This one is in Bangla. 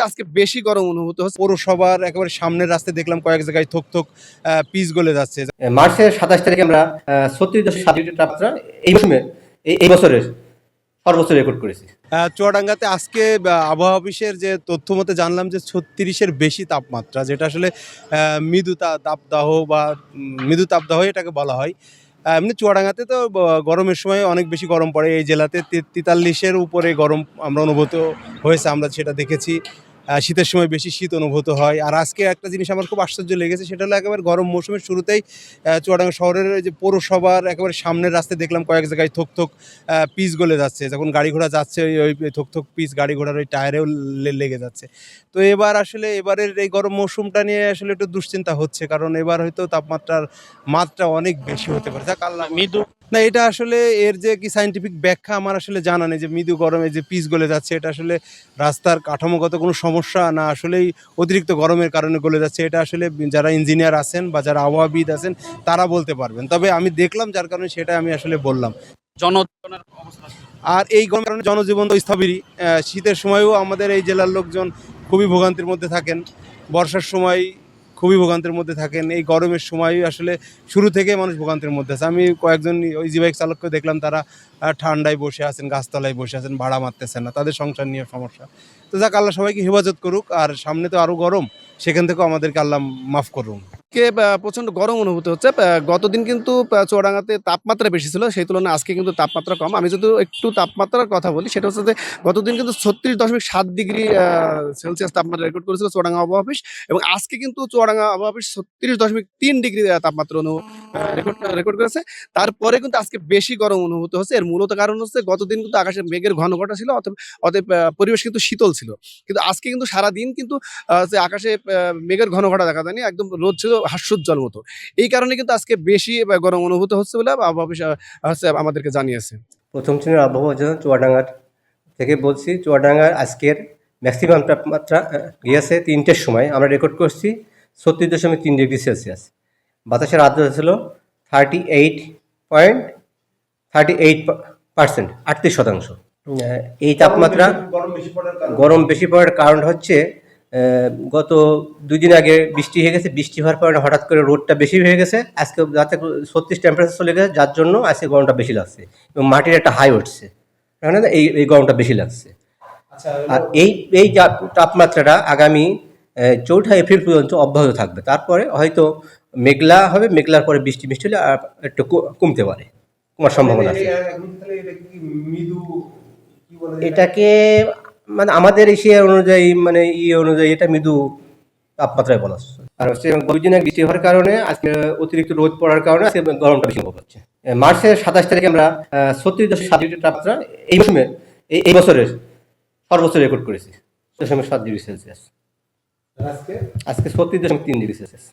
আজকে বেশি গরম অনুভূত হচ্ছে। পৌরসভার একেবারে সামনের রাস্তায় দেখলাম কয়েক জায়গায় থোক থোক পিচ গলে যাচ্ছে। মার্চের ২৭ তারিখে আমরা ৩৬.৭ তাপমাত্রা এই মৌসুমে এই বছরের সর্বোচ্চ রেকর্ড করেছি। চুয়াডাঙ্গাতে আজকে আবহাওয়া অফিসের যে তথ্য মতে জানলাম যে ৩৬-এর বেশি তাপমাত্রা, যেটা আসলে মৃদু তাপদাহ বা মৃদু তাপদাহ এটাকে বলা হয়। এমনি চুয়াডাঙ্গাতে তো গরমের সময় অনেক বেশি গরম পড়ে। এই জেলাতে ৪৩-এর উপরে গরম আমরা অনুভূত হয়েছে, আমরা সেটা দেখেছি। শীতের সময় বেশি শীত অনুভূত হয়। আর আজকে একটা জিনিস আমার খুব আশ্চর্য লেগেছে, সেটা হলো একেবারে গরম মৌসুমের শুরুতেই চুয়াডাঙ্গা শহরের যে পৌরসভার একেবারে সামনের রাস্তায় দেখলাম কয়েক জায়গায় থোক থোক পিচ গলে যাচ্ছে। যখন গাড়ি ঘোড়া যাচ্ছে ওই থোক থোক পিচ গাড়ি ঘোড়ার ওই টায়ারেও লেগে যাচ্ছে। তো এবারের এই গরম মৌসুমটা নিয়ে আসলে একটু দুশ্চিন্তা হচ্ছে, কারণ এবার হয়তো তাপমাত্রার মাত্রা অনেক বেশি হতে পারে। যাক আল্লাহ মৃদু না, এটা আসলে এর যে কি সায়েন্টিফিক ব্যাখ্যা আমার আসলে জানা নেই যে মৃদু গরমে যে পিচ গলে যাচ্ছে এটা আসলে রাস্তার কাঠামোগত কোনো সমস্যা না আসলেই অতিরিক্ত গরমের কারণে গলে যাচ্ছে, এটা আসলে যারা ইঞ্জিনিয়ার আছেন বা যারা আবহাওয়াবিদ আছেন তারা বলতে পারবেন। তবে আমি দেখলাম যার কারণে সেটা আমি আসলে বললাম। জনজীবনের অবস্থা আর এই গরমের কারণে জনজীবন তো স্থবিরই। শীতের সময়ও আমাদের এই জেলার লোকজন খুবই ভোগান্তির মধ্যে থাকেন, বর্ষার সময় খুবই ভোগান্তির মধ্যে থাকেন। এই গরমের সময় আসলে শুরু থেকে মানুষ ভোগান্তির মধ্যে আছে। আমি কয়েকজন ওই জি বাইক চালককে দেখলাম, তারা ঠান্ডায় বসে আছেন, গাছতলায় বসে আছেন, ভাড়া মারতেছেন না, তাদের সংসার নিয়ে সমস্যা। তো যাক আল্লাহ সবাইকে হেফাজত করুক, আর সামনে তো আরও গরম, সেখান থেকেও আমাদেরকে আল্লাহ মাফ করুন। প্রচন্ড গরম অনুভূত হচ্ছে। গতদিন কিন্তু চুয়াডাঙ্গাতে তাপমাত্রা বেশি ছিল, সেই তুলনায় আজকে কিন্তু তাপমাত্রা কম। আমি যদি একটু তাপমাত্রার কথা বলি, সেটা হচ্ছে যে গতদিন কিন্তু ৩৬.৭ ডিগ্রি সেলসিয়াস তাপমাত্রা রেকর্ড করেছিল চুয়াডাঙ্গা আবহাওয়া অফিস, এবং আজকে কিন্তু চুয়াডাঙ্গা আবহাওয়া অফিস ৩৬.৩ ডিগ্রি তাপমাত্রা রেকর্ড করেছে। তারপরে কিন্তু আজকে বেশি গরম অনুভূত হচ্ছে। এর মূলত কারণ হচ্ছে গতদিন কিন্তু আকাশে মেঘের ঘন ঘটা ছিল, অতএব পরিবেশ কিন্তু শীতল ছিল। কিন্তু আজকে কিন্তু সারাদিন কিন্তু যে আকাশে মেঘের ঘন ঘটা দেখা যায়নি, একদম রোদ ছিল হাস্যোজ্জ্বল মতো। এই কারণে কিন্তু আজকে বেশি গরম অনুভূত হচ্ছে বলে আবহাওয়া অফিস হচ্ছে আমাদেরকে জানিয়েছে। প্রথম শ্রেণীর আবহাওয়া চুয়াডাঙ্গার থেকে বলছি। চুয়াডাঙ্গার আজকের ম্যাক্সিমাম তাপমাত্রা গিয়েছে ৩টের সময় আমরা রেকর্ড করছি ৩৬.৩ ডিগ্রি সেলসিয়াস। বাতাসের আর্দ্রতা ছিল 38.38%, 38%। এই তাপমাত্রা গরম বেশি পড়ার কারণ হচ্ছে গত 2 দিন আগে বৃষ্টি হয়ে গেছে, বৃষ্টি হওয়ার কারণে হঠাৎ করে রোদটা বেশি হয়ে গেছে। আজকে রাতে 36 টেম্পারেচার চলে গেছে, যার জন্য আজকে গরমটা বেশি লাগছে এবং মাটির একটা হাই উঠছে, এই গরমটা বেশি লাগছে। আর এই তাপমাত্রাটা আগামী 4 এপ্রিল পর্যন্ত অব্যাহত থাকবে। তারপরে হয়তো মেঘলা হবে, মেঘলার পরে বৃষ্টি হলে একটু কমতে পারে, কমার সম্ভাবনা আছে। এটাকে মানে আমাদের এশিয়া অনুযায়ী অনুযায়ী এটা মৃদু তাপমাত্রায় বলা হচ্ছে। আর হচ্ছে 2 দিন বৃষ্টি হওয়ার কারণে আজকে অতিরিক্ত রোদ পড়ার কারণে আজকে গরমটা বেশি অনুভব হচ্ছে। মার্চের ২৭ তারিখে আমরা ৩৬.৭ তাপমাত্রা এই মৌসুমে এই বছরের সর্বোচ্চ রেকর্ড করেছি ৬.৭ ডিগ্রি সেলসিয়াস। আজকে ৩৬.৩ ডিগ্রি সেলসিয়াস।